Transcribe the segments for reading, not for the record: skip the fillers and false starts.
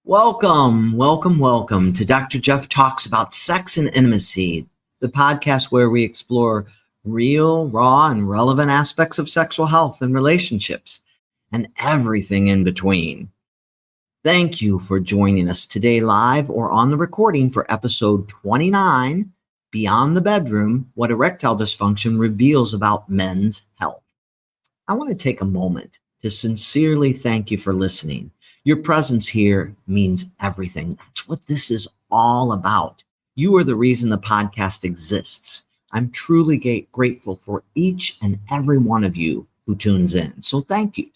Welcome to Dr. Jeff Talks About Sex and Intimacy, the podcast where we explore real, raw, and relevant aspects of sexual health and relationships and everything in between. Thank you for joining us today live or on the recording for episode 29, Beyond the Bedroom, What Erectile Dysfunction Reveals About Men's Health. I want to take a moment to sincerely thank you for listening. Your presence here means everything. That's what this is all about. You are the reason the podcast exists. I'm truly grateful for each and every one of you who tunes in. So thank you.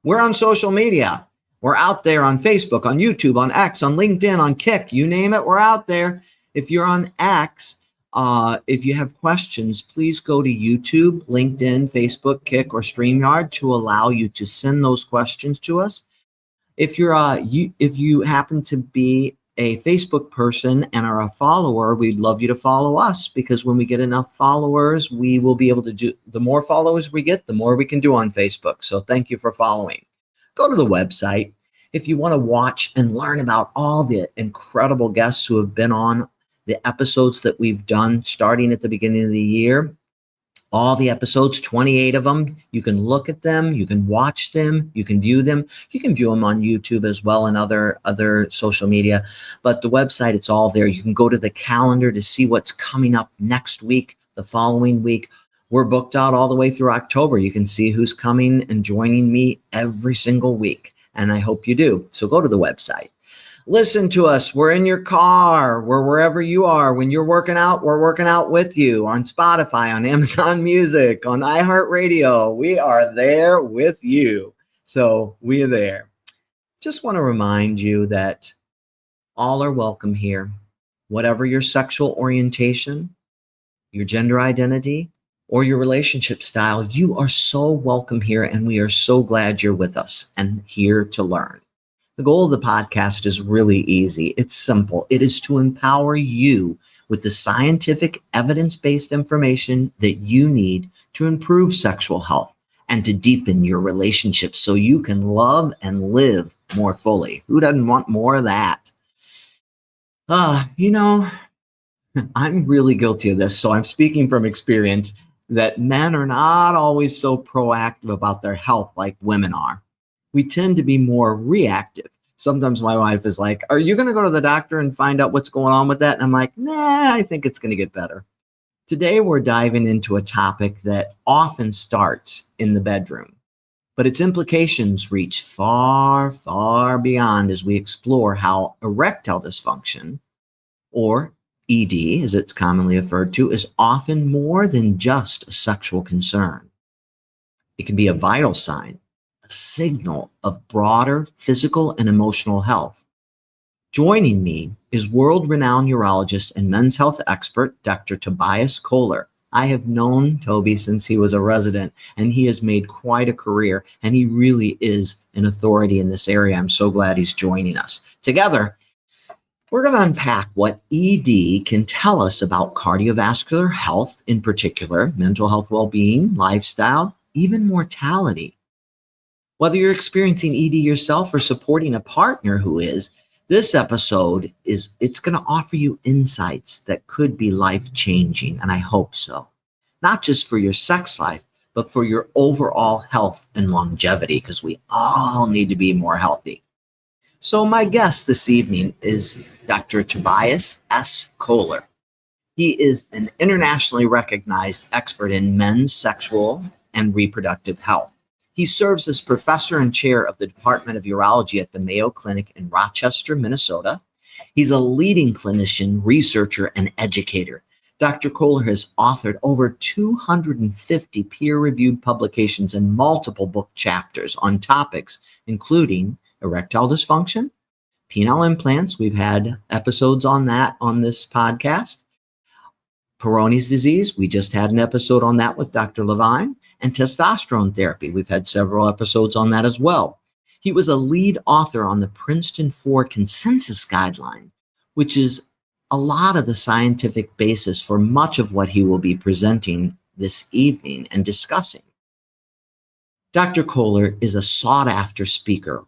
We're on social media. We're out there on Facebook, on YouTube, on X, on LinkedIn, on Kick. You name it, we're out there. If you're on X, if you have questions, please go to YouTube, LinkedIn, Facebook, Kick, or StreamYard to allow you to send those questions to us. If you happen to be a Facebook person and are a follower, we'd love you to follow us, because when we get enough followers, we will be able to do, the more followers we get, the more we can do on Facebook. So thank you for following. Go to the website. If you want to watch and learn about all the incredible guests who have been on the episodes that we've done starting at the beginning of the year, all the episodes, 28 of them, you can look at them, you can watch them, you can view them. You can view them on YouTube as well and other social media. But the website, it's all there. You can go to the calendar to see what's coming up next week, the following week. We're booked out all the way through October. You can see who's coming and joining me every single week, and I hope you do. So go to the website. Listen to us. We're in your car. We're wherever you are. When you're working out, we're working out with you on Spotify, on Amazon Music, on iHeartRadio. We are there with you. So we are there. Just want to remind you that all are welcome here. Whatever your sexual orientation, your gender identity, or your relationship style, you are so welcome here, and we are so glad you're with us and here to learn. The goal of the podcast is really easy. It's simple. It is to empower you with the scientific, evidence-based information that you need to improve sexual health and to deepen your relationships so you can love and live more fully. Who doesn't want more of that? I'm really guilty of this, so I'm speaking from experience that men are not always so proactive about their health like women are. We tend to be more reactive. Sometimes my wife is like, are you going to go to the doctor and find out what's going on with that? And I'm like, nah, I think it's going to get better. Today, we're diving into a topic that often starts in the bedroom, but its implications reach far, far beyond as we explore how erectile dysfunction, or ED, as it's commonly referred to, is often more than just a sexual concern. It can be a vital sign, a signal of broader physical and emotional health. Joining me is world-renowned urologist and men's health expert, Dr. Tobias Kohler. I have known Toby since he was a resident, and he has made quite a career, and he really is an authority in this area. I'm so glad he's joining us. Together, we're going to unpack what ED can tell us about cardiovascular health in particular, mental health, well-being, lifestyle, even mortality. Whether you're experiencing ED yourself or supporting a partner who is, this episode it's going to offer you insights that could be life-changing, and I hope so. Not just for your sex life, but for your overall health and longevity, because we all need to be more healthy. So my guest this evening is Dr. Tobias S. Kohler. He is an internationally recognized expert in men's sexual and reproductive health. He serves as professor and chair of the Department of Urology at the Mayo Clinic in Rochester, Minnesota. He's a leading clinician, researcher, and educator. Dr. Kohler has authored over 250 peer-reviewed publications and multiple book chapters on topics including erectile dysfunction, penile implants. We've had episodes on that on this podcast. Peyronie's disease. We just had an episode on that with Dr. Levine. And testosterone therapy. We've had several episodes on that as well. He was a lead author on the Princeton 4 Consensus Guideline, which is a lot of the scientific basis for much of what he will be presenting this evening and discussing. Dr. Kohler is a sought-after speaker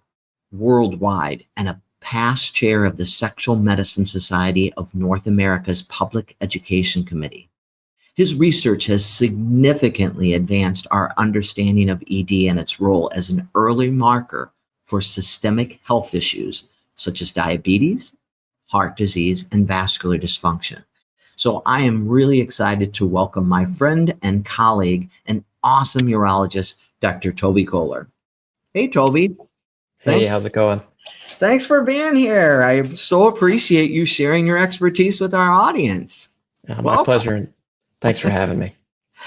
worldwide and a past chair of the Sexual Medicine Society of North America's Public Education Committee. His research has significantly advanced our understanding of ED and its role as an early marker for systemic health issues such as diabetes, heart disease, and vascular dysfunction. So I am really excited to welcome my friend and colleague and awesome urologist, Dr. Toby Kohler. Hey, Toby. Hey, how's it going? Thanks for being here. I so appreciate you sharing your expertise with our audience. My pleasure, and thanks for having me.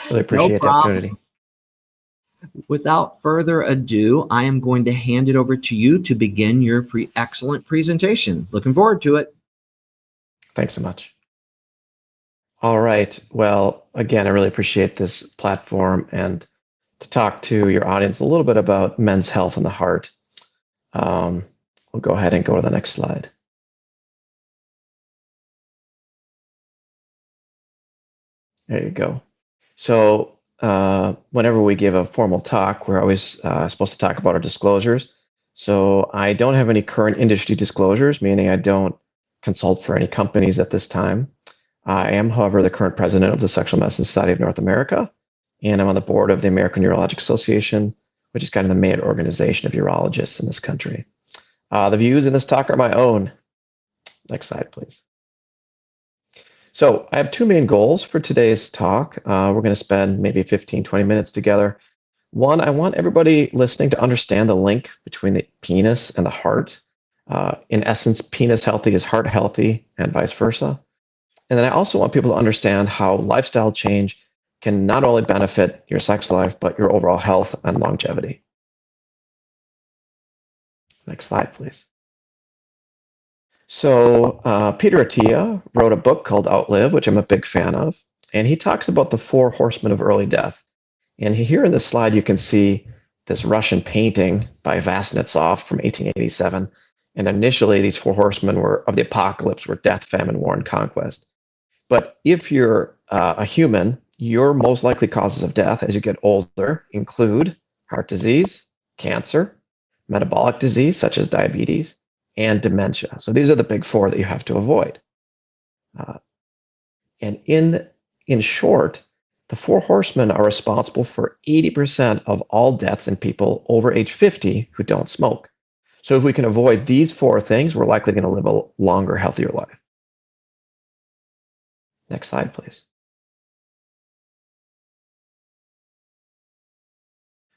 Really appreciate the opportunity. Without further ado, I am going to hand it over to you to begin your excellent presentation. Looking forward to it. Thanks so much. All right. Well, again, I really appreciate this platform and to talk to your audience a little bit about men's health and the heart. We'll go ahead and go to the next slide. There you go. So whenever we give a formal talk, we're always supposed to talk about our disclosures. So I don't have any current industry disclosures, meaning I don't consult for any companies at this time. I am, however, the current president of the Sexual Medicine Society of North America, and I'm on the board of the American Urologic Association, which is kind of the main organization of urologists in this country. The views in this talk are my own. Next slide, please. So I have two main goals for today's talk. We're going to spend maybe 15, 20 minutes together. One, I want everybody listening to understand the link between the penis and the heart. In essence, penis healthy is heart healthy and vice versa. And then I also want people to understand how lifestyle change can not only benefit your sex life, but your overall health and longevity. Next slide, please. So Peter Attia wrote a book called Outlive, which I'm a big fan of, and he talks about the four horsemen of early death. And here in this slide, you can see this Russian painting by Vasnetsov from 1887. And initially, these four horsemen of the apocalypse were death, famine, war, and conquest. But if you're a human, your most likely causes of death as you get older include heart disease, cancer, metabolic disease such as diabetes, and dementia. So these are the big four that you have to avoid. And in short, the four horsemen are responsible for 80% of all deaths in people over age 50 who don't smoke. So if we can avoid these four things, we're likely going to live a longer, healthier life. Next slide, please.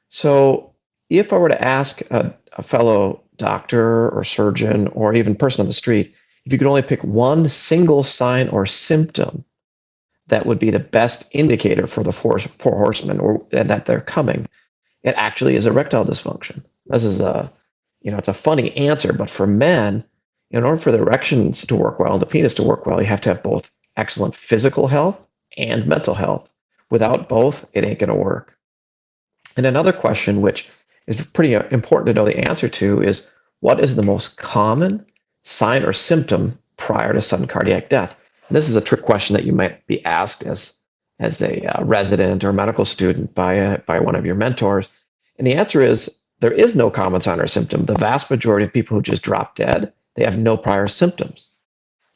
So if I were to ask a fellow doctor or surgeon or even person on the street, if you could only pick one single sign or symptom that would be the best indicator for the four horsemen or that they're coming, it actually is erectile dysfunction. This is it's a funny answer, but for men, in order for the erections to work well, the penis to work well, you have to have both excellent physical health and mental health. Without both, it ain't going to work. And another question, which is pretty important to know the answer to, is what is the most common sign or symptom prior to sudden cardiac death? And this is a trick question that you might be asked as a resident or medical student by one of your mentors. And the answer is there is no common sign or symptom. The vast majority of people who just drop dead, they have no prior symptoms.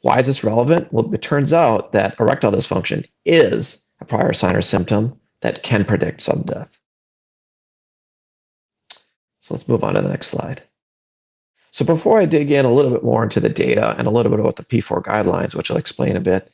Why is this relevant? Well, it turns out that erectile dysfunction is a prior sign or symptom that can predict sudden death. So let's move on to the next slide. So before I dig in a little bit more into the data and a little bit about the P4 guidelines, which I'll explain a bit,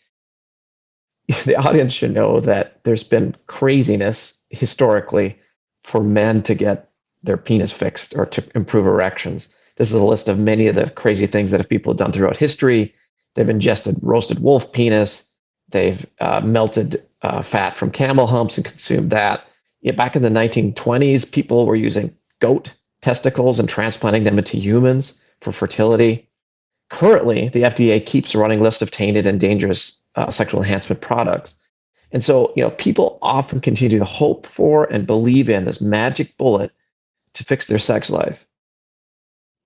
the audience should know that there's been craziness historically for men to get their penis fixed or to improve erections. This is a list of many of the crazy things that people have done throughout history. They've ingested roasted wolf penis. They've melted fat from camel humps and consumed that. Back in the 1920s, people were using goat testicles and transplanting them into humans for fertility. Currently, the FDA keeps running lists of tainted and dangerous sexual enhancement products. And so, people often continue to hope for and believe in this magic bullet to fix their sex life.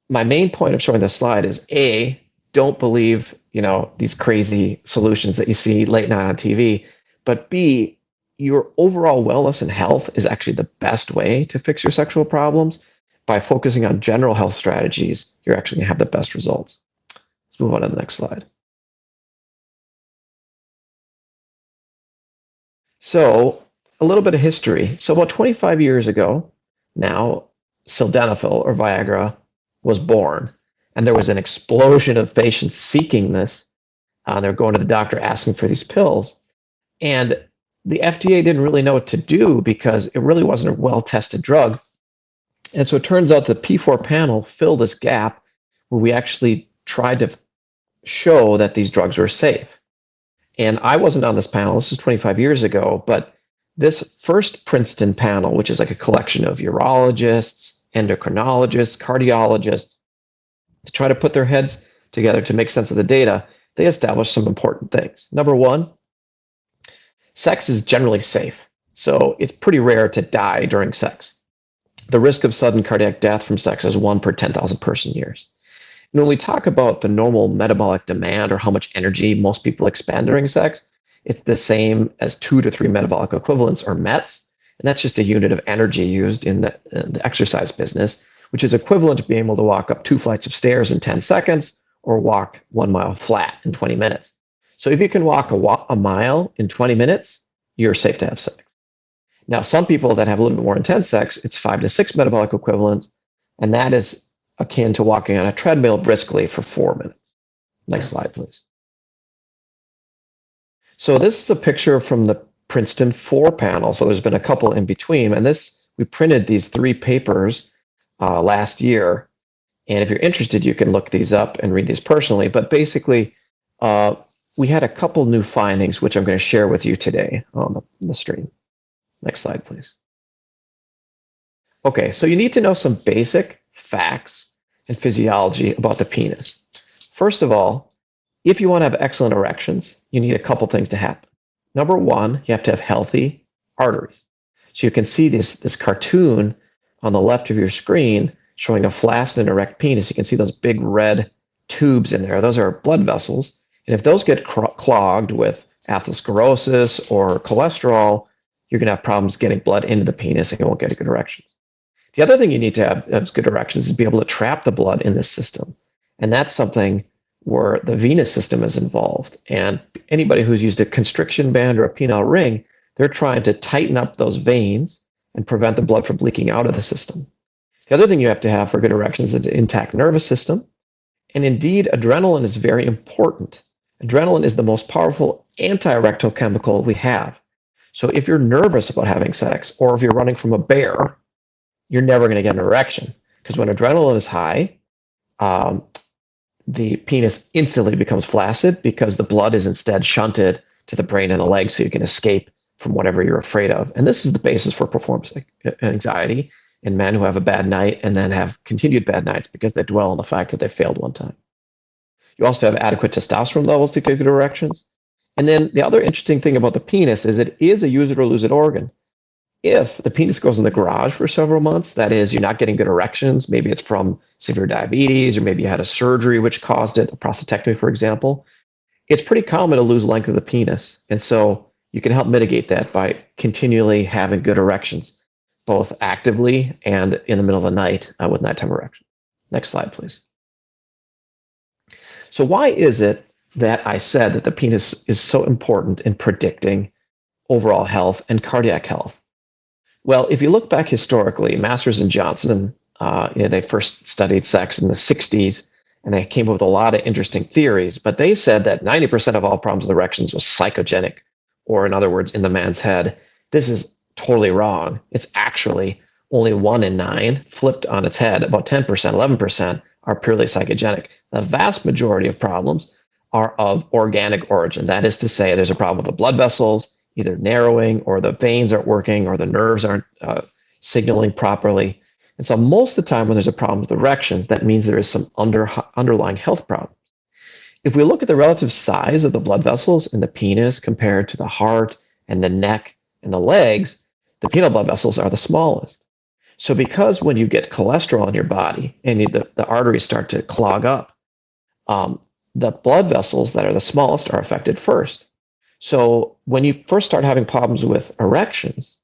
My main point of showing this slide is A, don't believe, these crazy solutions that you see late night on TV, but B, your overall wellness and health is actually the best way to fix your sexual problems. by focusing on general health strategies, you're actually going to have the best results. Let's move on to the next slide. So, a little bit of history. So, about 25 years ago, now, sildenafil or Viagra was born, and there was an explosion of patients seeking this. They're going to the doctor asking for these pills, and the FDA didn't really know what to do because it really wasn't a well-tested drug. And so it turns out the P4 panel filled this gap where we actually tried to show that these drugs were safe. And I wasn't on this panel, this is 25 years ago, but this first Princeton panel, which is like a collection of urologists, endocrinologists, cardiologists, to try to put their heads together to make sense of the data, they established some important things. Number one, sex is generally safe. So it's pretty rare to die during sex. The risk of sudden cardiac death from sex is 1 per 10,000 person years. And when we talk about the normal metabolic demand or how much energy most people expend during sex, it's the same as 2 to 3 metabolic equivalents or METs. And that's just a unit of energy used in the exercise business, which is equivalent to being able to walk up 2 flights of stairs in 10 seconds or walk 1 mile flat in 20 minutes. So if you can walk a mile in 20 minutes, you're safe to have sex. Now, some people that have a little bit more intense sex, it's 5 to 6 metabolic equivalents, and that is akin to walking on a treadmill briskly for 4 minutes. Next slide, please. So this is a picture from the Princeton 4 panel. So there's been a couple in between, and we printed these 3 papers last year. And if you're interested, you can look these up and read these personally. But basically, we had a couple new findings, which I'm going to share with you today on the stream. Next slide, please. Okay, so you need to know some basic facts and physiology about the penis. First of all, if you want to have excellent erections, you need a couple things to happen. Number one, you have to have healthy arteries. So you can see this cartoon on the left of your screen showing a flaccid and erect penis. You can see those big red tubes in there. Those are blood vessels. And if those get clogged with atherosclerosis or cholesterol, you're going to have problems getting blood into the penis and you won't get a good erection. The other thing you need to have as good erections is be able to trap the blood in this system. And that's something where the venous system is involved. And anybody who's used a constriction band or a penile ring, they're trying to tighten up those veins and prevent the blood from leaking out of the system. The other thing you have to have for good erections is an intact nervous system. And indeed, adrenaline is very important. Adrenaline is the most powerful anti-erectile chemical we have. So if you're nervous about having sex, or if you're running from a bear, you're never going to get an erection. Because when adrenaline is high, the penis instantly becomes flaccid because the blood is instead shunted to the brain and the legs so you can escape from whatever you're afraid of. And this is the basis for performance anxiety in men who have a bad night and then have continued bad nights because they dwell on the fact that they failed one time. You also have adequate testosterone levels to get good erections. And then the other interesting thing about the penis is it is a use it or lose it organ. If the penis goes in the garage for several months, that is, you're not getting good erections, maybe it's from severe diabetes, or maybe you had a surgery which caused it, a prostatectomy, for example, it's pretty common to lose length of the penis. And so you can help mitigate that by continually having good erections, both actively and in the middle of the night with nighttime erection. Next slide, please. So why is it that I said that the penis is so important in predicting overall health and cardiac health? Well, if you look back historically, Masters and Johnson, they first studied sex in the 60s, and they came up with a lot of interesting theories. But they said that 90% of all problems with erections was psychogenic, or in other words, in the man's head. This is totally wrong. It's actually only 1 in 9, flipped on its head. About 10%, 11% are purely psychogenic. The vast majority of problems are of organic origin. That is to say, there's a problem with the blood vessels, either narrowing or the veins aren't working or the nerves aren't signaling properly. And so most of the time when there's a problem with erections, that means there is some underlying health problem. If we look at the relative size of the blood vessels in the penis compared to the heart and the neck and the legs, the penile blood vessels are the smallest. So because when you get cholesterol in your body and the arteries start to clog up, the blood vessels that are the smallest are affected first. So when you first start having problems with erections,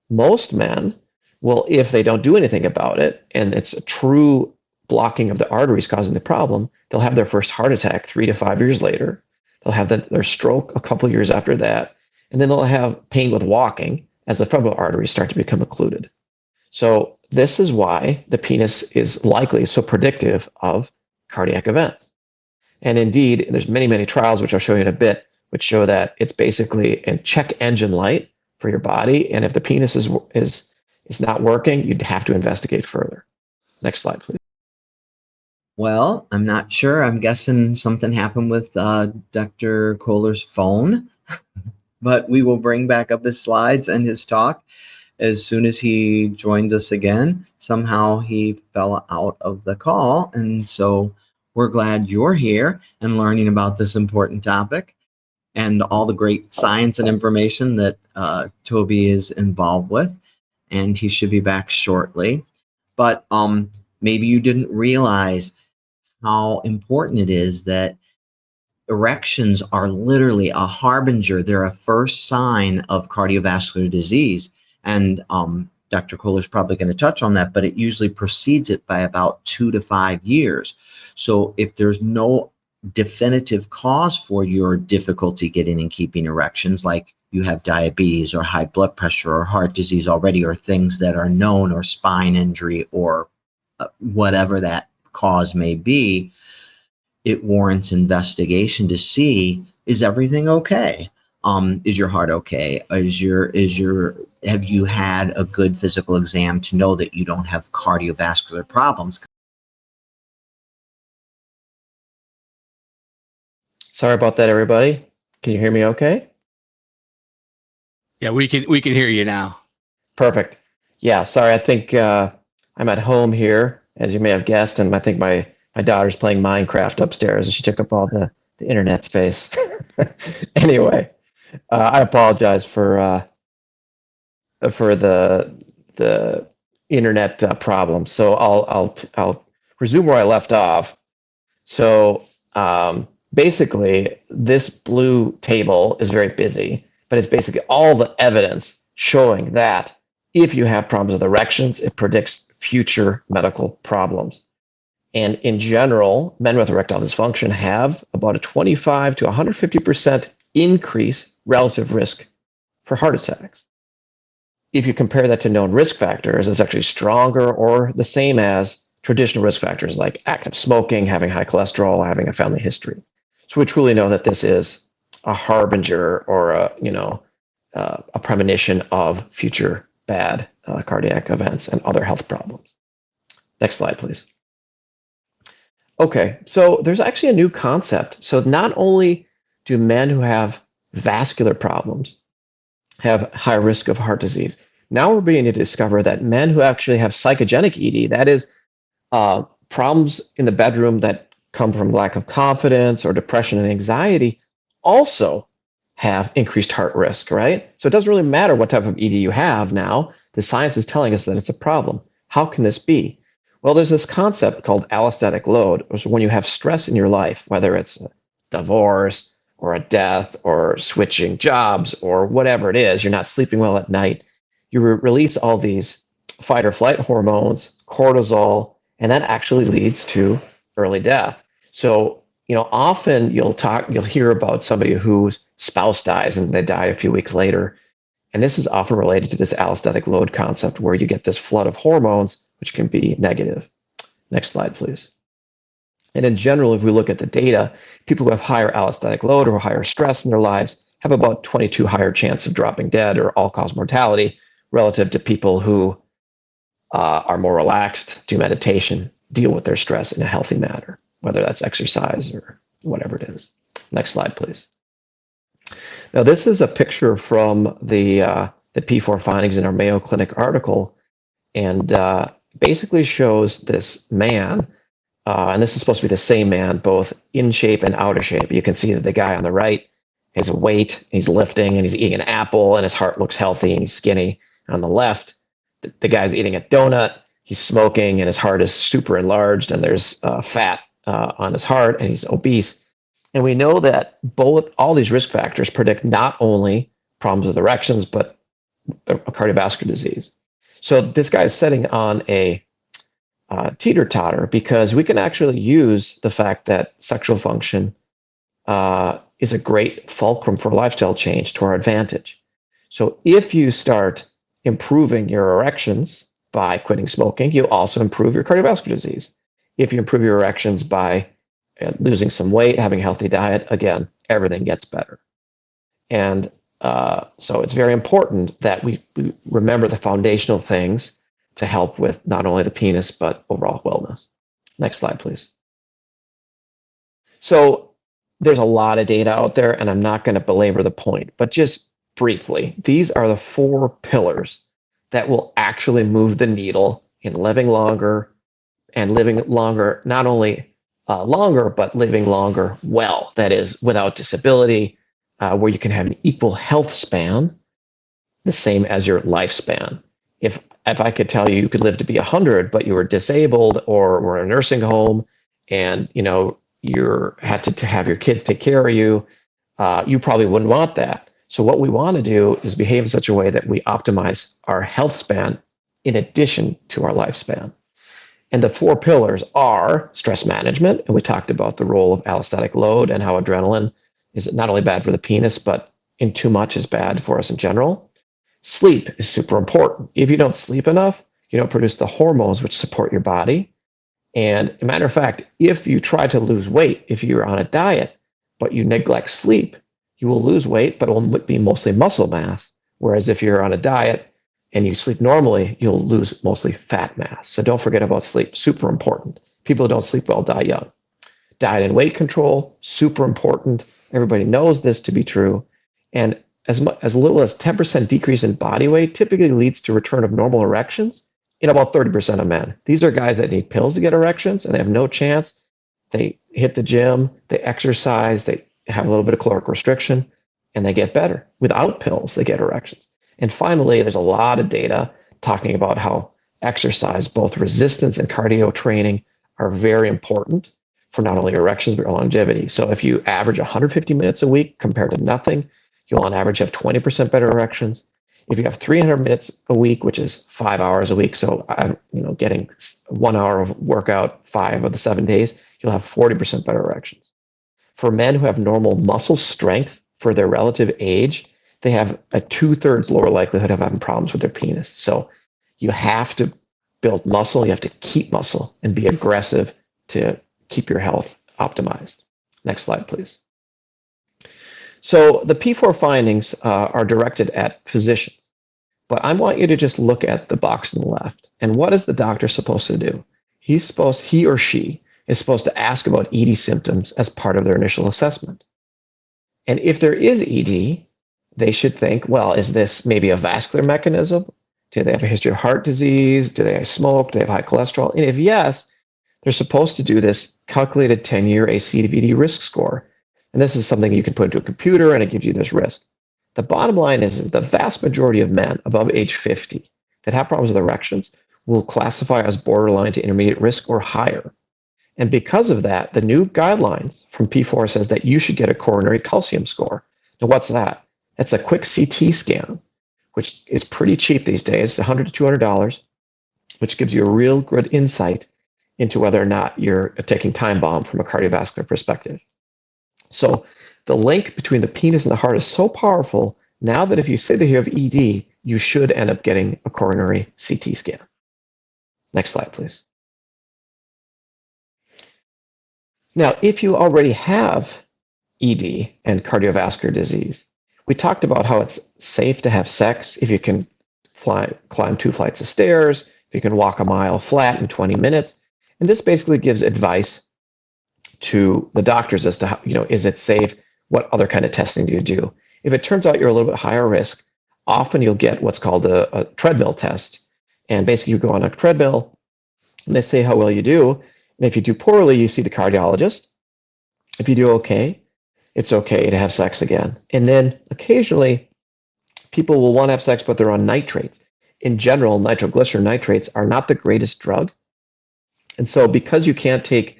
most men Well, if they don't do anything about it, and it's a true blocking of the arteries causing the problem, they'll have their first heart attack 3 to 5 years later. They'll have their stroke a couple of years after that, and then they'll have pain with walking as the femoral arteries start to become occluded. So this is why the penis is likely so predictive of cardiac events. And indeed, there's many, many trials, which I'll show you in a bit, which show that it's basically a check engine light for your body. And if the penis is not working, you'd have to investigate further. Next slide, please. Well, I'm not sure. I'm guessing something happened with Dr. Kohler's phone, but we will bring back up his slides and his talk as soon as he joins us again. Somehow he fell out of the call, and so we're glad you're here and learning about this important topic and all the great science and information that Toby is involved with, and he should be back shortly. But maybe you didn't realize how important it is that erections are literally a harbinger. They're a first sign of cardiovascular disease. And Dr. Kohler's probably going to touch on that, but it usually precedes it by about 2 to 5 years. So if there's no definitive cause for your difficulty getting and keeping erections, like you have diabetes or high blood pressure or heart disease already, or things that are known, or spine injury, or whatever that cause may be, it warrants investigation to see, is everything okay? Is your heart okay? Have you had a good physical exam to know that you don't have cardiovascular problems? Sorry about that, everybody. Can you hear me okay? Yeah, we can hear you now. Perfect. Yeah, sorry. I think I'm at home here, as you may have guessed, and I think my daughter's playing Minecraft upstairs, and she took up all the internet space. Anyway, I apologize for the internet problem. So I'll resume where I left off. So basically, this blue table is very busy, but it's basically all the evidence showing that if you have problems with erections, it predicts future medical problems. And in general, men with erectile dysfunction have about a 25 to 150% increase relative risk for heart attacks. If you compare that to known risk factors, it's actually stronger or the same as traditional risk factors like active smoking, having high cholesterol, having a family history. So we truly know that this is a harbinger or a premonition of future bad cardiac events and other health problems. Next slide, please. Okay, so there's actually a new concept. So not only do men who have vascular problems have high risk of heart disease, now we're beginning to discover that men who actually have psychogenic ED, that is problems in the bedroom that come from lack of confidence or depression and anxiety, also have increased heart risk, right? So it doesn't really matter what type of ED you have now. The science is telling us that it's a problem. How can this be? Well, there's this concept called allostatic load, which is when you have stress in your life, whether it's a divorce or a death or switching jobs or whatever it is, you're not sleeping well at night, you release all these fight or flight hormones, cortisol, and that actually leads to early death. So, often you'll hear about somebody whose spouse dies and they die a few weeks later. And this is often related to this allostatic load concept where you get this flood of hormones, which can be negative. Next slide, please. And in general, if we look at the data, people who have higher allostatic load or higher stress in their lives have about 22 higher chance of dropping dead or all-cause mortality relative to people who are more relaxed, do meditation, deal with their stress in a healthy manner, whether that's exercise or whatever it is. Next slide, please. Now, this is a picture from the P4 findings in our Mayo Clinic article, and basically shows this man, and this is supposed to be the same man, both in shape and out of shape. You can see that the guy on the right has a weight, he's lifting, and he's eating an apple, and his heart looks healthy, and he's skinny. On the left, the guy's eating a donut, he's smoking, and his heart is super enlarged, and there's fat on his heart, and he's obese. And we know that all these risk factors predict not only problems with erections, but cardiovascular disease. So this guy is sitting on a teeter-totter because we can actually use the fact that sexual function is a great fulcrum for lifestyle change to our advantage. So if you start improving your erections by quitting smoking, you also improve your cardiovascular disease. If you improve your erections by losing some weight, having a healthy diet, again, everything gets better. And so it's very important that we remember the foundational things to help with not only the penis, but overall wellness. Next slide, please. So there's a lot of data out there, and I'm not going to belabor the point, but just briefly, these are the 4 pillars that will actually move the needle in living longer and living longer, not only longer, but living longer well. That is, without disability, where you can have an equal health span, the same as your lifespan. If I could tell you could live to be 100, but you were disabled or were in a nursing home, and you had to have your kids take care of you, you probably wouldn't want that. So what we want to do is behave in such a way that we optimize our health span in addition to our lifespan. And the 4 pillars are stress management, and we talked about the role of allostatic load and how adrenaline is not only bad for the penis, but in too much is bad for us in general. Sleep is super important. If you don't sleep enough, you don't produce the hormones which support your body. And as a matter of fact, if you try to lose weight, if you're on a diet, but you neglect sleep, you will lose weight, but it will be mostly muscle mass. Whereas if you're on a diet and you sleep normally, you'll lose mostly fat mass. So don't forget about sleep, super important. People who don't sleep well die young. Diet and weight control, super important. Everybody knows this to be true. And as little as 10% decrease in body weight typically leads to return of normal erections in about 30% of men. These are guys that need pills to get erections, and they have no chance. They hit the gym, they exercise, they have a little bit of caloric restriction, and they get better. Without pills, they get erections. And finally, there's a lot of data talking about how exercise, both resistance and cardio training, are very important for not only erections, but longevity. So if you average 150 minutes a week compared to nothing, you'll on average have 20% better erections. If you have 300 minutes a week, which is 5 hours a week, so I'm getting 1 hour of workout 5 of the 7 days, you'll have 40% better erections. For men who have normal muscle strength for their relative age, they have a 2/3 lower likelihood of having problems with their penis. So you have to build muscle, you have to keep muscle and be aggressive to keep your health optimized. Next slide, please. So the P4 findings are directed at physicians, but I want you to just look at the box on the left. And what is the doctor supposed to do? He or she is supposed to ask about ED symptoms as part of their initial assessment. And if there is ED, they should think, well, is this maybe a vascular mechanism? Do they have a history of heart disease? Do they smoke? Do they have high cholesterol? And if yes, they're supposed to do this calculated 10-year ACVD risk score. And this is something you can put into a computer, and it gives you this risk. The bottom line is the vast majority of men above age 50 that have problems with erections will classify as borderline to intermediate risk or higher. And because of that, the new guidelines from P4 says that you should get a coronary calcium score. Now, what's that? That's a quick CT scan, which is pretty cheap these days, $100 to $200, which gives you a real good insight into whether or not you're taking time bomb from a cardiovascular perspective. So the link between the penis and the heart is so powerful now that if you say that you have ED, you should end up getting a coronary CT scan. Next slide, please. Now, if you already have ED and cardiovascular disease, we talked about how it's safe to have sex if you can climb 2 flights of stairs, if you can walk a mile flat in 20 minutes. And this basically gives advice to the doctors as to how, is it safe? What other kind of testing do you do? If it turns out you're a little bit higher risk, often you'll get what's called a treadmill test. And basically you go on a treadmill and they say how well you do. And if you do poorly, you see the cardiologist. If you do okay, it's okay to have sex again. And then occasionally people will want to have sex, but they're on nitrates. In general, nitroglycerin nitrates are not the greatest drug. And so because you can't take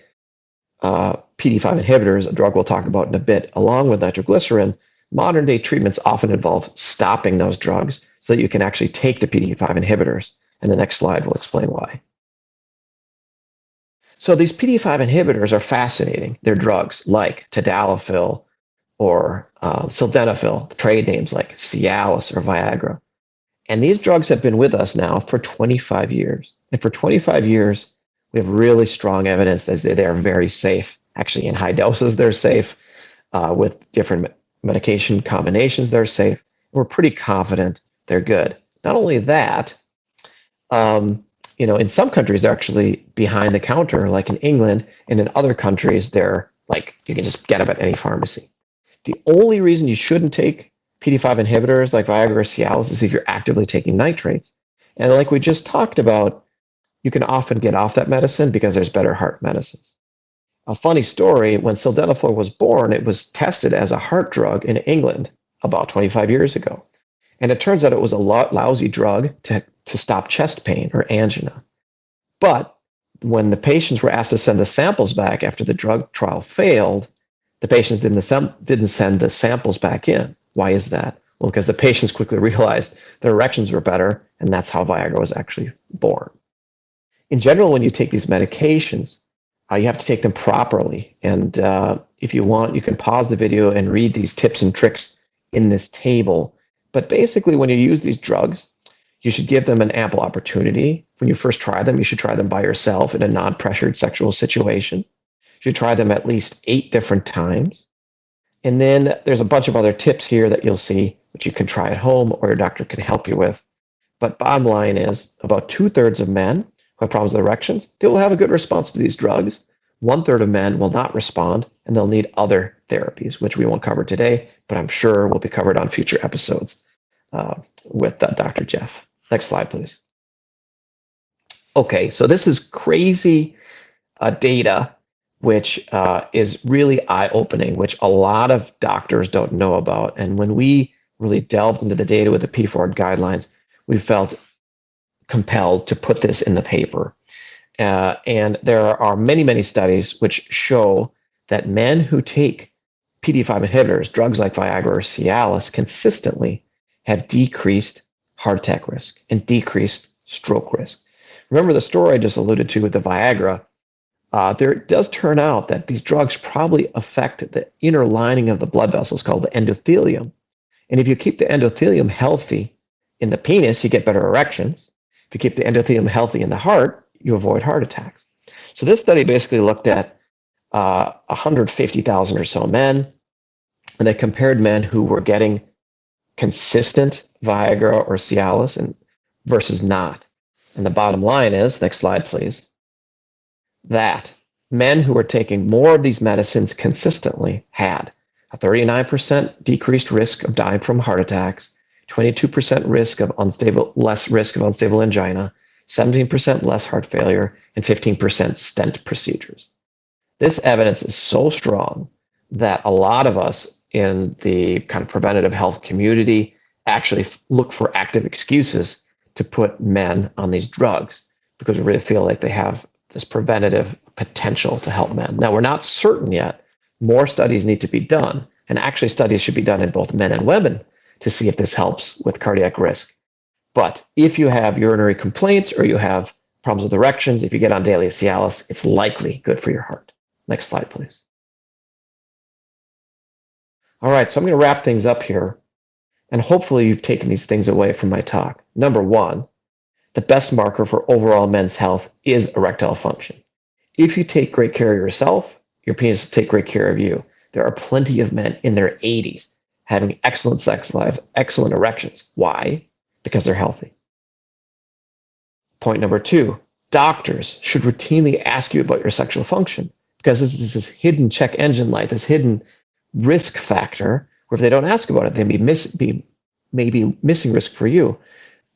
PD5 inhibitors, a drug we'll talk about in a bit, along with nitroglycerin, modern day treatments often involve stopping those drugs so that you can actually take the PD5 inhibitors. And the next slide will explain why. So these PDE5 inhibitors are fascinating. They're drugs like tadalafil or sildenafil, trade names like Cialis or Viagra. And these drugs have been with us now for 25 years. And for 25 years, we have really strong evidence that they are very safe. Actually, in high doses, they're safe. With different medication combinations, they're safe. We're pretty confident they're good. Not only that, in some countries, they're actually behind the counter, like in England, and in other countries, they're like, you can just get them at any pharmacy. The only reason you shouldn't take PD5 inhibitors like Viagra or Cialis is if you're actively taking nitrates. And like we just talked about, you can often get off that medicine because there's better heart medicines. A funny story, when sildenafil was born, it was tested as a heart drug in England about 25 years ago. And it turns out it was a lousy drug to stop chest pain or angina. But when the patients were asked to send the samples back after the drug trial failed, the patients didn't send the samples back in. Why is that? Well, because the patients quickly realized their erections were better, and that's how Viagra was actually born. In general, when you take these medications, you have to take them properly. And if you want, you can pause the video and read these tips and tricks in this table. But basically, when you use these drugs, you should give them an ample opportunity. When you first try them, you should try them by yourself in a non-pressured sexual situation. You should try them at least 8 different times. And then there's a bunch of other tips here that you'll see, which you can try at home or your doctor can help you with. But bottom line is, about 2/3 of men who have problems with erections, they will have a good response to these drugs. 1/3 of men will not respond, and they'll need other therapies, which we won't cover today, but I'm sure will be covered on future episodes with Dr. Jeff. Next slide, please. Okay, so this is crazy data, which is really eye-opening, which a lot of doctors don't know about. And when we really delved into the data with the P4 guidelines, we felt compelled to put this in the paper. And there are many, many studies which show that men who take PD5 inhibitors, drugs like Viagra or Cialis, consistently have decreased heart attack risk and decreased stroke risk. Remember the story I just alluded to with the Viagra? There does turn out that these drugs probably affect the inner lining of the blood vessels called the endothelium. And if you keep the endothelium healthy in the penis, you get better erections. If you keep the endothelium healthy in the heart, you avoid heart attacks. So this study basically looked at 150,000 or so men, and they compared men who were getting consistent Viagra or Cialis versus not. And the bottom line is, next slide, please, that men who were taking more of these medicines consistently had a 39% decreased risk of dying from heart attacks, 22% less risk of unstable angina, 17% less heart failure, and 15% stent procedures. This evidence is so strong that a lot of us in the kind of preventative health community actually look for active excuses to put men on these drugs because we really feel like they have this preventative potential to help men. Now, we're not certain yet. More studies need to be done, and actually studies should be done in both men and women to see if this helps with cardiac risk. But if you have urinary complaints or you have problems with erections, if you get on daily Cialis, it's likely good for your heart. Next slide, please. All right, so I'm going to wrap things up here, and hopefully you've taken these things away from my talk. Number one, the best marker for overall men's health is erectile function. If you take great care of yourself, your penis will take great care of you. There are plenty of men in their 80s having excellent sex life, excellent erections. Why? Because they're healthy. Point number two, doctors should routinely ask you about your sexual function because this is this hidden check engine light, this hidden risk factor where if they don't ask about it, they may be missing risk for you.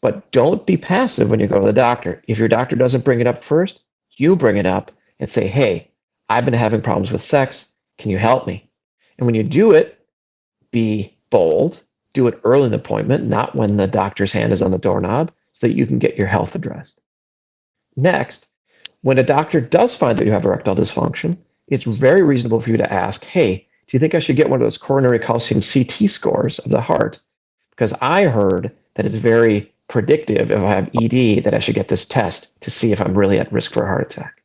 But don't be passive when you go to the doctor. If your doctor doesn't bring it up first, you bring it up and say, hey, I've been having problems with sex. Can you help me? And when you do it, be bold. Do it early in the appointment, not when the doctor's hand is on the doorknob, so that you can get your health addressed. Next, when a doctor does find that you have erectile dysfunction, it's very reasonable for you to ask, hey, do you think I should get one of those coronary calcium CT scores of the heart? Because I heard that it's very predictive if I have ED that I should get this test to see if I'm really at risk for a heart attack.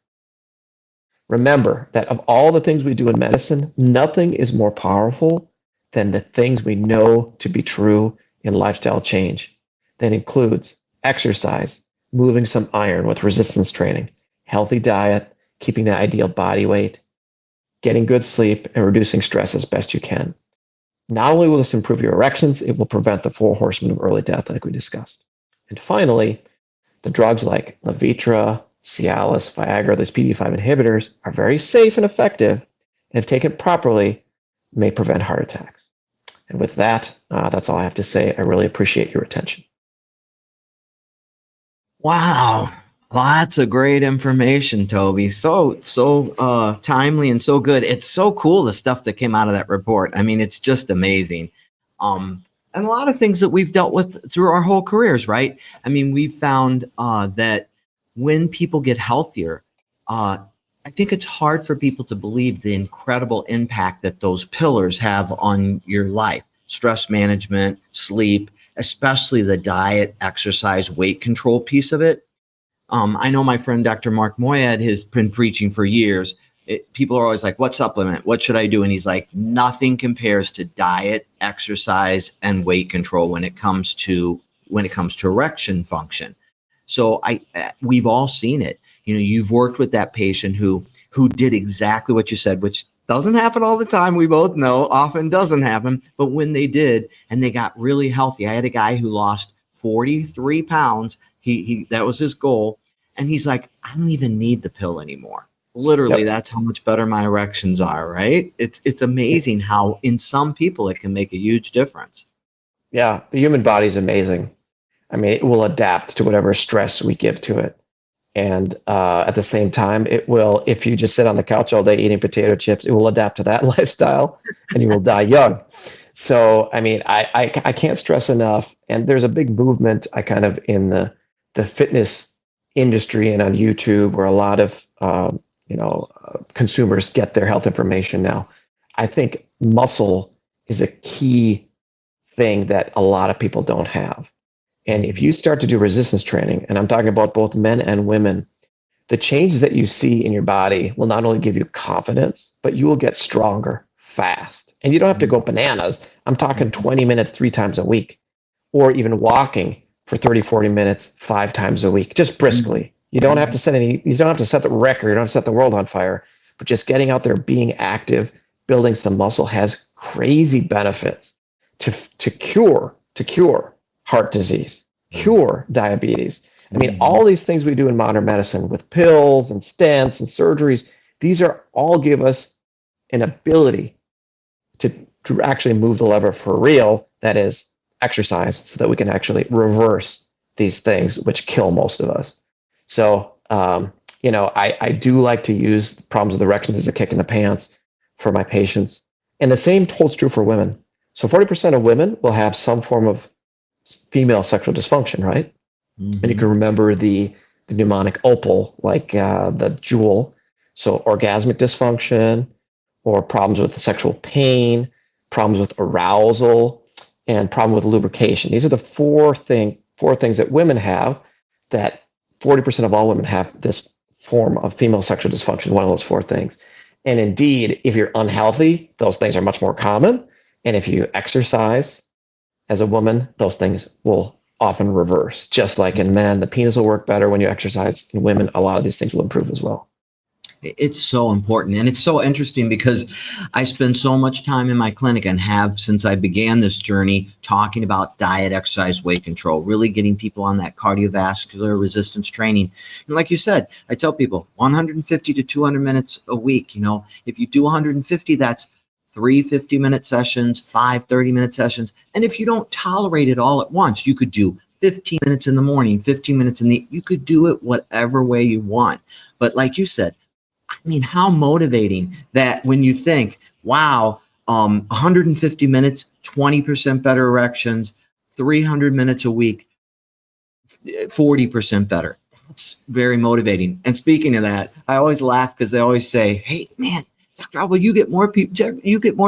Remember that of all the things we do in medicine, nothing is more powerful than the things we know to be true in lifestyle change. That includes exercise, moving some iron with resistance training, healthy diet, keeping the ideal body weight, getting good sleep, and reducing stress as best you can. Not only will this improve your erections, it will prevent the 4 horsemen of early death like we discussed. And finally, the drugs like Levitra, Cialis, Viagra, these PDE5 inhibitors are very safe and effective, and if taken properly, may prevent heart attacks. And with that, that's all I have to say. I really appreciate your attention. Wow. Lots of great information, Toby. So timely and so good. It's so cool, the stuff that came out of that report. I mean, it's just amazing. And a lot of things that we've dealt with through our whole careers, right? I mean, we've found that when people get healthier, I think it's hard for people to believe the incredible impact that those pillars have on your life. Stress management, sleep, especially the diet, exercise, weight control piece of it. I know my friend Dr. Mark Moyad has been preaching for years. People are always like, what supplement? What should I do? And he's like, nothing compares to diet, exercise, and weight control when it comes to erection function. So we've all seen it. You know, you've worked with that patient who did exactly what you said, which doesn't happen all the time. We both know often doesn't happen. But when they did, and they got really healthy, I had a guy who lost 43 pounds. He that was his goal. And he's like, I don't even need the pill anymore. Literally, Yep. That's how much better my erections are, right? It's amazing how in some people it can make a huge difference. Yeah, the human body is amazing. I mean, it will adapt to whatever stress we give to it. And at the same time, it will, if you just sit on the couch all day eating potato chips, it will adapt to that lifestyle and you will die young. So, I mean, I can't stress enough. And there's a big movement, in the fitness industry and on YouTube where a lot of, consumers get their health information now. I think muscle is a key thing that a lot of people don't have. And if you start to do resistance training, and I'm talking about both men and women, the changes that you see in your body will not only give you confidence, but you will get stronger fast. And you don't have to go bananas. I'm talking 20 minutes 3 times a week, or even walking for 30, 40 minutes 5 times a week, just briskly. You don't have to you don't have to set the record, you don't have to set the world on fire, but just getting out there, being active, building some muscle has crazy benefits to cure heart disease, cure diabetes. I mean, all these things we do in modern medicine with pills and stents and surgeries, these are all give us an ability to actually move the lever for real, that is exercise, so that we can actually reverse these things which kill most of us. So, I do like to use problems with erections as a kick in the pants for my patients. And the same holds true for women. So 40% of women will have some form of female sexual dysfunction, right? Mm-hmm. And you can remember the mnemonic opal, like the jewel. So orgasmic dysfunction, or problems with the sexual pain, problems with arousal, and problem with lubrication. These are the four things that women have, that 40% of all women have this form of female sexual dysfunction, one of those 4 things. And indeed, if you're unhealthy, those things are much more common. And if you exercise as a woman, those things will often reverse. Just like in men, the penis will work better when you exercise. In women, a lot of these things will improve as well. It's so important. And it's so interesting because I spend so much time in my clinic, and have since I began this journey, talking about diet, exercise, weight control, really getting people on that cardiovascular resistance training. And like you said, I tell people 150 to 200 minutes a week. You know, if you do 150, that's 3 50-minute sessions, 5 30-minute sessions. And if you don't tolerate it all at once, you could do 15 minutes in the morning, 15 minutes you could do it whatever way you want. But like you said, I mean, how motivating that when you think, wow, 150 minutes, 20% better erections, 300 minutes a week, 40% better. That's very motivating. And speaking of that, I always laugh because they always say, hey, man, Dr. Albert, you get more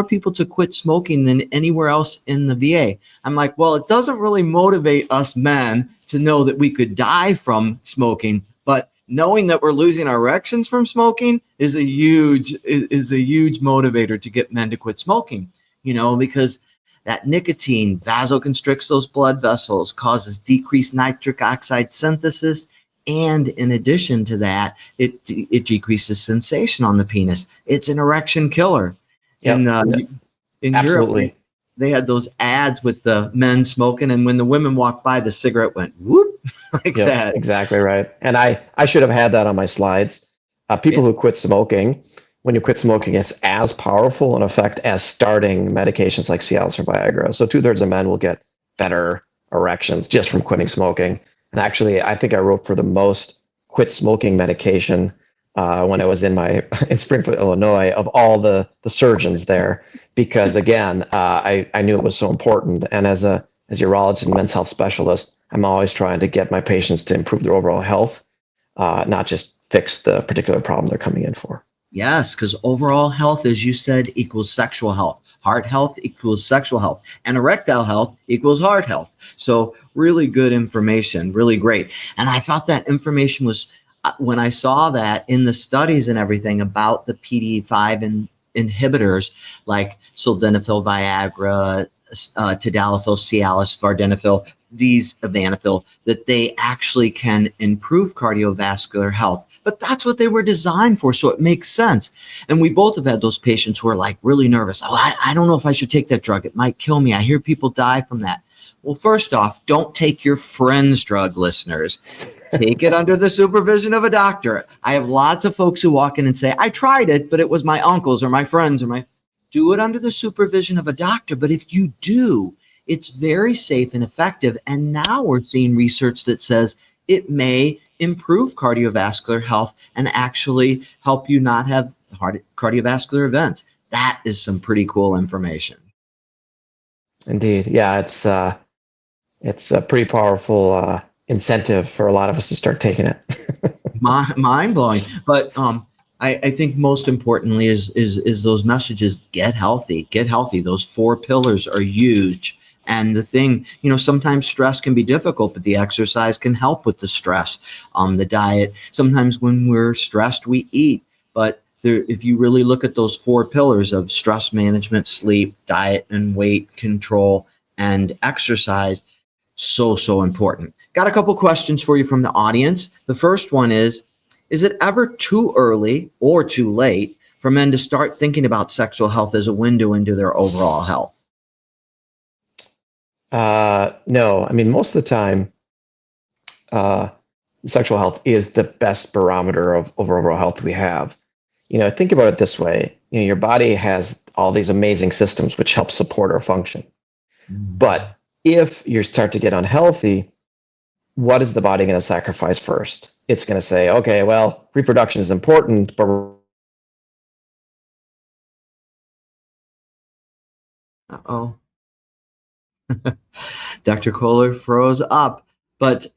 people to quit smoking than anywhere else in the VA. I'm like, well, it doesn't really motivate us men to know that we could die from smoking, but knowing that we're losing our erections from smoking is a huge motivator to get men to quit smoking, because that nicotine vasoconstricts those blood vessels, causes decreased nitric oxide synthesis, and in addition to that, it decreases sensation on the penis. It's an erection killer. Yep. In Absolutely. Europe, they had those ads with the men smoking, and when the women walked by, the cigarette went whoop like that. Exactly right. And I should have had that on my slides. People who quit smoking, when you quit smoking, it's as powerful in effect as starting medications like Cialis or Viagra. So 2/3 of men will get better erections just from quitting smoking. And actually, I think I wrote for the most quit smoking medication when I was in Springfield, Illinois, of all the surgeons there, because again, I knew it was so important. And as a urologist and men's health specialist, I'm always trying to get my patients to improve their overall health, not just fix the particular problem they're coming in for. Yes, because overall health, as you said, equals sexual health. Heart health equals sexual health. And erectile health equals heart health. So really good information, really great. And I thought that information was, when I saw that in the studies and everything about the PDE5 inhibitors like sildenafil, Viagra, tadalafil, Cialis, vardenafil, these Evanafil, that they actually can improve cardiovascular health. But that's what they were designed for, so it makes sense. And we both have had those patients who are like really nervous. Oh, I don't know if I should take that drug. It might kill me. I hear people die from that. Well, first off, don't take your friend's drug, listeners. Take it under the supervision of a doctor. I have lots of folks who walk in and say, I tried it, but it was my uncles or my friends do it under the supervision of a doctor. But if you do, it's very safe and effective. And now we're seeing research that says it may improve cardiovascular health and actually help you not have cardiovascular events. That is some pretty cool information. Indeed. Yeah, it's a pretty powerful incentive for a lot of us to start taking it. Mind blowing. But I think most importantly is those messages: get healthy. Those 4 pillars are huge. And the thing, sometimes stress can be difficult, but the exercise can help with the stress. The diet, sometimes when we're stressed, we eat. But if you really look at those 4 pillars of stress management, sleep, diet, and weight control, and exercise, so important. Got a couple questions for you from the audience. The first one is it ever too early or too late for men to start thinking about sexual health as a window into their overall health? No, I mean, most of the time, sexual health is the best barometer of overall health we have. Think about it this way. Your body has all these amazing systems which help support our function. But if you start to get unhealthy, what is the body going to sacrifice first? It's going to say, okay, well, reproduction is important, but Uh-oh. Dr. Kohler froze up. But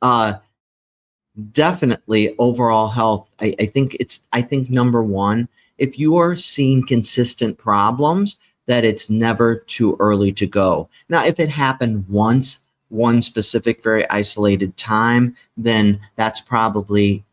definitely overall health. I think number one, if you are seeing consistent problems, that it's never too early to go. Now, if it happened once, one specific, very isolated time, then that's probably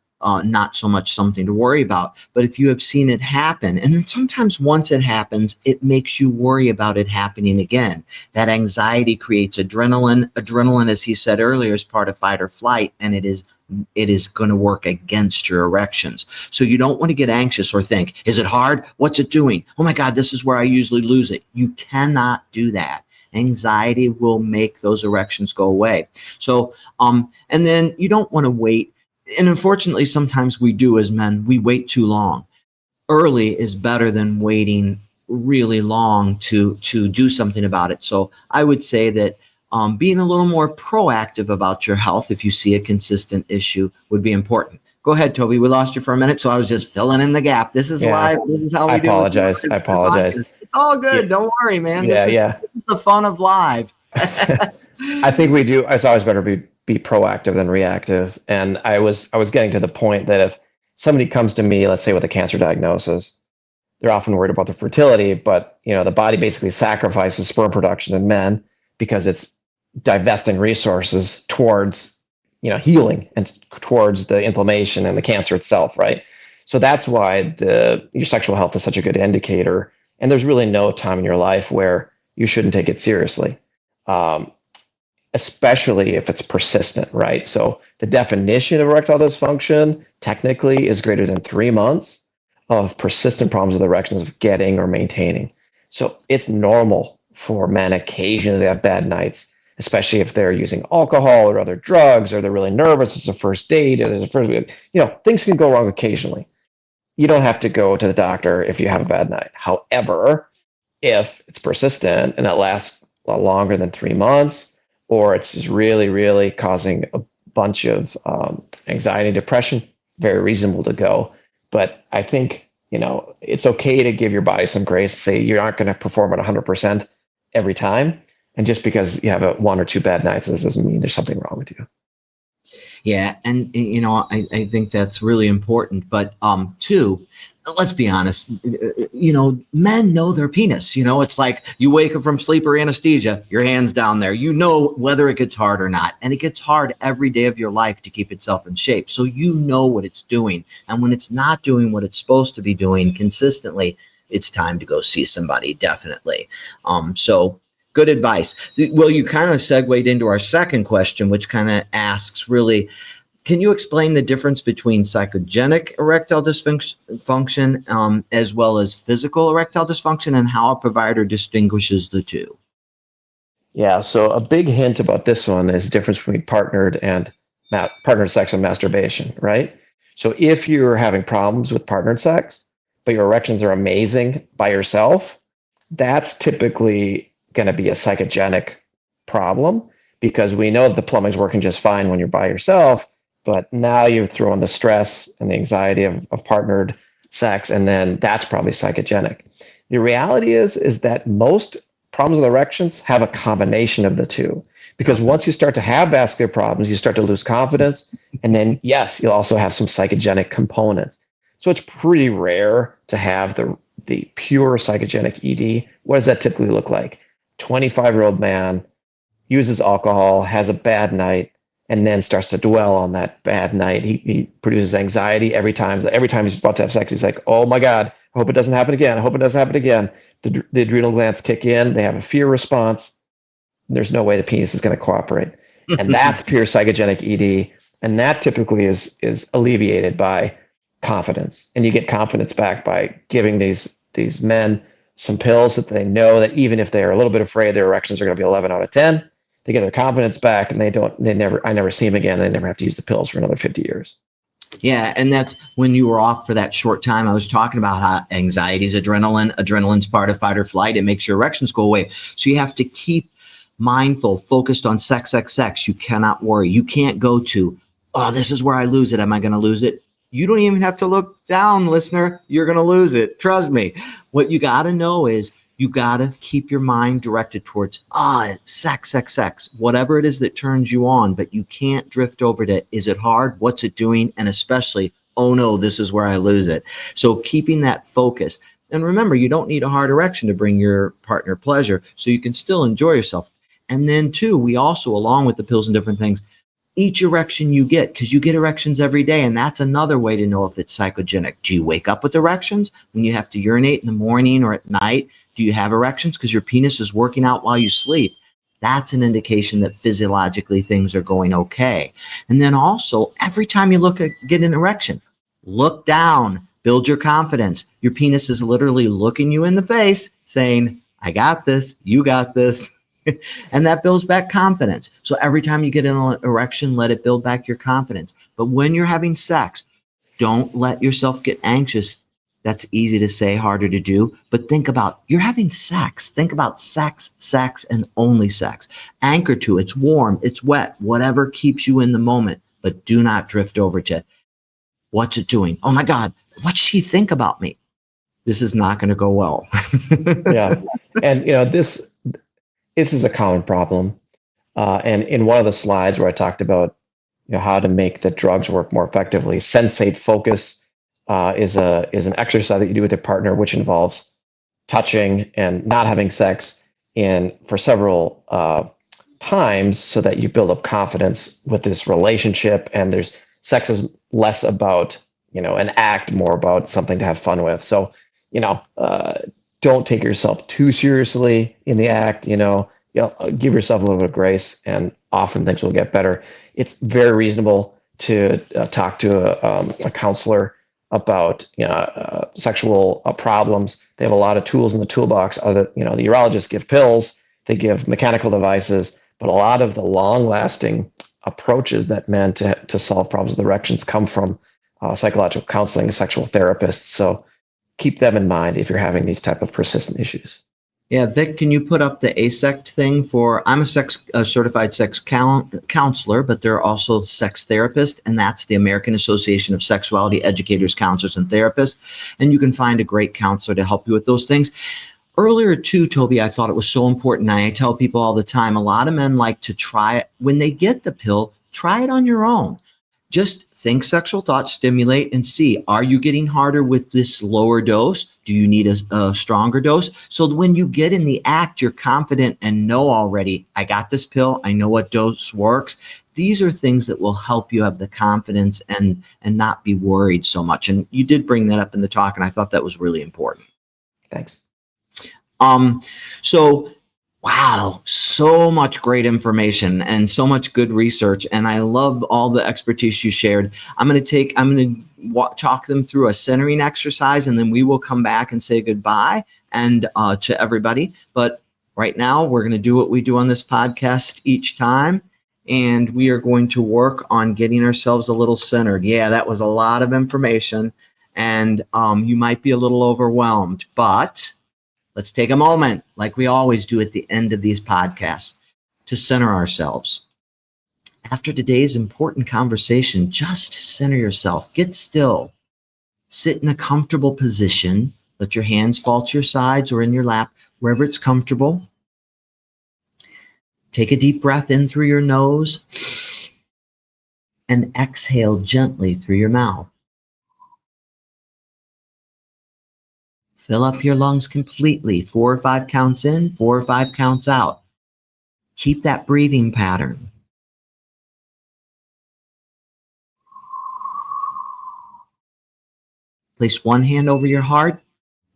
not so much something to worry about. But if you have seen it happen, and then sometimes once it happens, it makes you worry about it happening again. That anxiety creates adrenaline. Adrenaline, as he said earlier, is part of fight or flight, and it is going to work against your erections. So you don't want to get anxious or think, is it hard? What's it doing? Oh my God, this is where I usually lose it. You cannot do that. Anxiety will make those erections go away. So, and then you don't want to wait. And unfortunately, sometimes we do as men, we wait too long. Early is better than waiting really long to do something about it. So I would say that being a little more proactive about your health, if you see a consistent issue, would be important. Go ahead, Toby. We lost you for a minute, so I was just filling in the gap. This is live. This is how we do it. I apologize. It's all good. Yeah. Don't worry, man. This is the fun of live. I think we do. It's always better to be proactive than reactive. And I was getting to the point that if somebody comes to me, let's say with a cancer diagnosis, they're often worried about their fertility, but the body basically sacrifices sperm production in men because it's divesting resources towards healing and towards the inflammation and the cancer itself, right? So that's why your sexual health is such a good indicator. And there's really no time in your life where you shouldn't take it seriously, um, especially if it's persistent, right? So the definition of erectile dysfunction technically is greater than 3 months of persistent problems with erections of getting or maintaining. So it's normal for men occasionally to have bad nights, especially if they're using alcohol or other drugs, or they're really nervous. It's a first date, or there's a first, things can go wrong occasionally. You don't have to go to the doctor if you have a bad night. However, if it's persistent and it lasts a lot longer than 3 months, or it's just really, really causing a bunch of anxiety, depression, very reasonable to go. But I think, it's okay to give your body some grace, say you're not going to perform at 100% every time. And just because you have one or two bad nights, this doesn't mean there's something wrong with you. Yeah, and I think that's really important. But two, let's be honest, men know their penis. It's like you wake up from sleep or anesthesia, your hand's down there. Whether it gets hard or not, and it gets hard every day of your life to keep itself in shape. So what it's doing, and when it's not doing what it's supposed to be doing consistently, it's time to go see somebody. Definitely. So. Good advice. Well, you kind of segued into our second question, which kind of asks really, can you explain the difference between psychogenic erectile dysfunction as well as physical erectile dysfunction, and how a provider distinguishes the two? Yeah, so a big hint about this one is the difference between partnered sex and masturbation, right? So if you're having problems with partnered sex, but your erections are amazing by yourself, that's typically going to be a psychogenic problem, because we know that the plumbing's working just fine when you're by yourself, but now you're throwing the stress and the anxiety of partnered sex, and then that's probably psychogenic. The reality is that most problems with erections have a combination of the two, because once you start to have vascular problems, you start to lose confidence, and then yes, you'll also have some psychogenic components. So it's pretty rare to have the pure psychogenic ED. What does that typically look like? 25-year-old man uses alcohol, has a bad night, and then starts to dwell on that bad night. He produces anxiety every time. Every time he's about to have sex, he's like, "Oh my God, I hope it doesn't happen again. I hope it doesn't happen again." The adrenal glands kick in. They have a fear response. There's no way the penis is going to cooperate, and that's pure psychogenic ED. And that typically is alleviated by confidence, and you get confidence back by giving these men some pills that they know that even if they're a little bit afraid, their erections are going to be 11 out of 10. They get their confidence back, and I never see them again. They never have to use the pills for another 50 years. Yeah, and that's when you were off for that short time. I was talking about how anxiety is adrenaline. Adrenaline's part of fight or flight. It makes your erections go away. So you have to keep mindful, focused on sex. You cannot worry. You can't go to, oh, this is where I lose it. Am I going to lose it? You don't even have to look down, listener. You're going to lose it. Trust me. What you got to know is you got to keep your mind directed towards, sex, whatever it is that turns you on, but you can't drift over to, is it hard? What's it doing? And especially, oh no, this is where I lose it. So keeping that focus. And remember, you don't need a hard erection to bring your partner pleasure, so you can still enjoy yourself. And then too, we also, along with the pills and different things, each erection you get, because you get erections every day, and that's another way to know if it's psychogenic. Do you wake up with erections when you have to urinate in the morning or at night? Do you have erections because your penis is working out while you sleep? That's an indication that physiologically things are going okay. And then also, every time you get an erection, look down, build your confidence. Your penis is literally looking you in the face saying, I got this, you got this. And that builds back confidence. So every time you get an erection, let it build back your confidence. But when you're having sex, don't let yourself get anxious. That's easy to say, harder to do. But think about, you're having sex. Think about sex, and only sex. Anchor to it's warm, it's wet, whatever keeps you in the moment. But do not drift over to, what's it doing? Oh my God, what's she think about me? This is not going to go well. Yeah. And, this is a common problem. And in one of the slides where I talked about how to make the drugs work more effectively, sensate focus is an exercise that you do with your partner, which involves touching and not having sex for several times so that you build up confidence with this relationship, and there's sex is less about, an act, more about something to have fun with. So, don't take yourself too seriously in the act, give yourself a little bit of grace, and often things will get better. It's very reasonable to talk to a counselor about sexual problems. They have a lot of tools in the toolbox. The urologists give pills, they give mechanical devices, but a lot of the long-lasting approaches that meant to solve problems with erections come from psychological counseling, sexual therapists. So keep them in mind if you're having these type of persistent issues. Yeah, Vic, can you put up the ASECT thing for? I'm a certified sex counselor, but there are also sex therapists, and that's the American Association of Sexuality Educators, Counselors, and Therapists. And you can find a great counselor to help you with those things. Earlier too, Toby, I thought it was so important. And I tell people all the time, a lot of men like to try it when they get the pill. Try it on your own. Just think sexual thoughts, stimulate, and see, are you getting harder with this lower dose? Do you need a stronger dose? So when you get in the act, you're confident and know already, I got this pill. I know what dose works. These are things that will help you have the confidence and not be worried so much. And you did bring that up in the talk, and I thought that was really important. Thanks. So wow, so much great information and so much good research. And I love all the expertise you shared. I'm going to talk them through a centering exercise, and then we will come back and say goodbye and to everybody. But right now, we're going to do what we do on this podcast each time. And we are going to work on getting ourselves a little centered. Yeah, that was a lot of information. And you might be a little overwhelmed, but let's take a moment, like we always do at the end of these podcasts, to center ourselves. After today's important conversation, just center yourself. Get still. Sit in a comfortable position. Let your hands fall to your sides or in your lap, wherever it's comfortable. Take a deep breath in through your nose and exhale gently through your mouth. Fill up your lungs completely, 4 or 5 counts in, 4 or 5 counts out. Keep that breathing pattern. Place one hand over your heart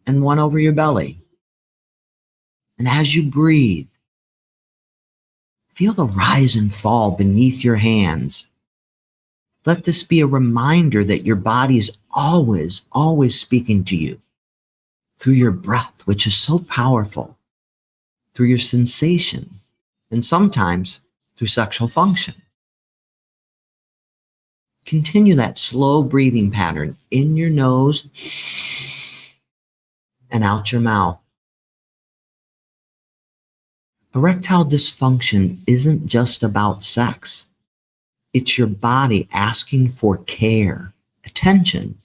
and one over your belly. And as you breathe, feel the rise and fall beneath your hands. Let this be a reminder that your body is always, always speaking to you through your breath, which is so powerful, through your sensation, and sometimes through sexual function. Continue that slow breathing pattern in your nose and out your mouth. Erectile dysfunction isn't just about sex. It's your body asking for care, attention,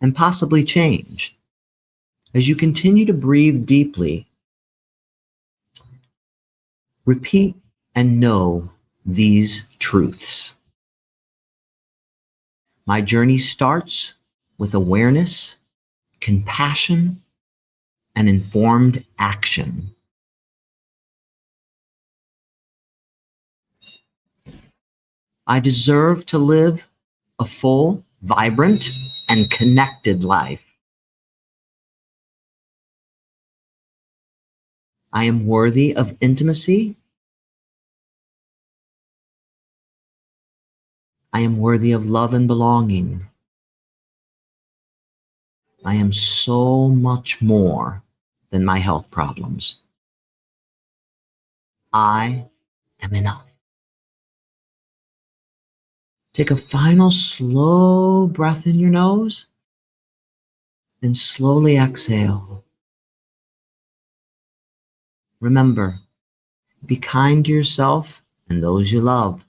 and possibly change. As you continue to breathe deeply, repeat and know these truths. My journey starts with awareness, compassion, and informed action. I deserve to live a full, vibrant, and connected life. I am worthy of intimacy. I am worthy of love and belonging. I am so much more than my health problems. I am enough. Take a final slow breath in your nose and slowly exhale. Remember, be kind to yourself and those you love.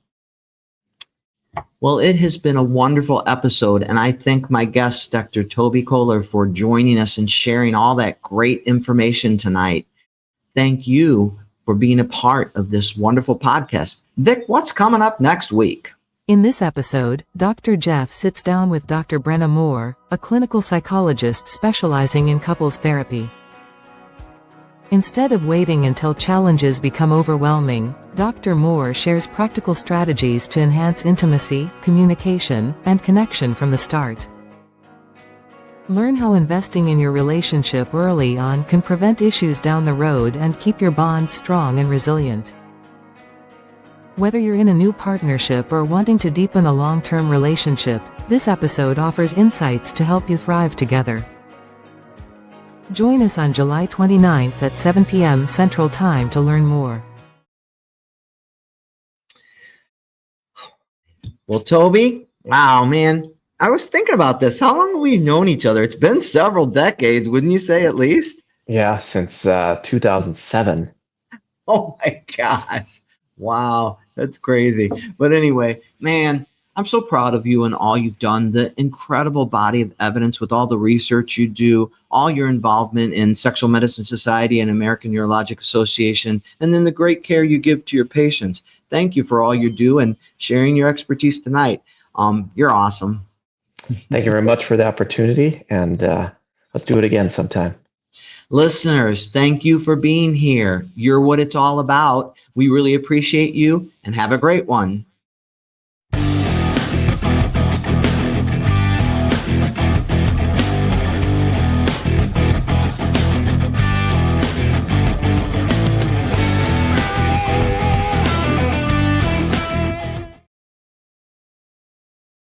Well, it has been a wonderful episode, and I thank my guest, Dr. Toby Kohler, for joining us and sharing all that great information tonight. Thank you for being a part of this wonderful podcast. Vic, what's coming up next week? In this episode, Dr. Jeff sits down with Dr. Brenna Moore, a clinical psychologist specializing in couples therapy. Instead of waiting until challenges become overwhelming, Dr. Moore shares practical strategies to enhance intimacy, communication, and connection from the start. Learn how investing in your relationship early on can prevent issues down the road and keep your bond strong and resilient. Whether you're in a new partnership or wanting to deepen a long-term relationship, this episode offers insights to help you thrive together. Join us on July 29th at 7 p.m. Central Time to learn more. Well, Toby, wow, man, I was thinking about this. How long have we known each other? It's been several decades, wouldn't you say, at least? Yeah, since 2007. Oh my gosh. Wow, that's crazy. But anyway, man, I'm so proud of you and all you've done, the incredible body of evidence with all the research you do, all your involvement in Sexual Medicine Society and American Urologic Association, and then the great care you give to your patients. Thank you for all you do and sharing your expertise tonight. You're awesome. Thank you very much for the opportunity, and let's do it again sometime. Listeners, thank you for being here. You're what it's all about. We really appreciate you, and have a great one.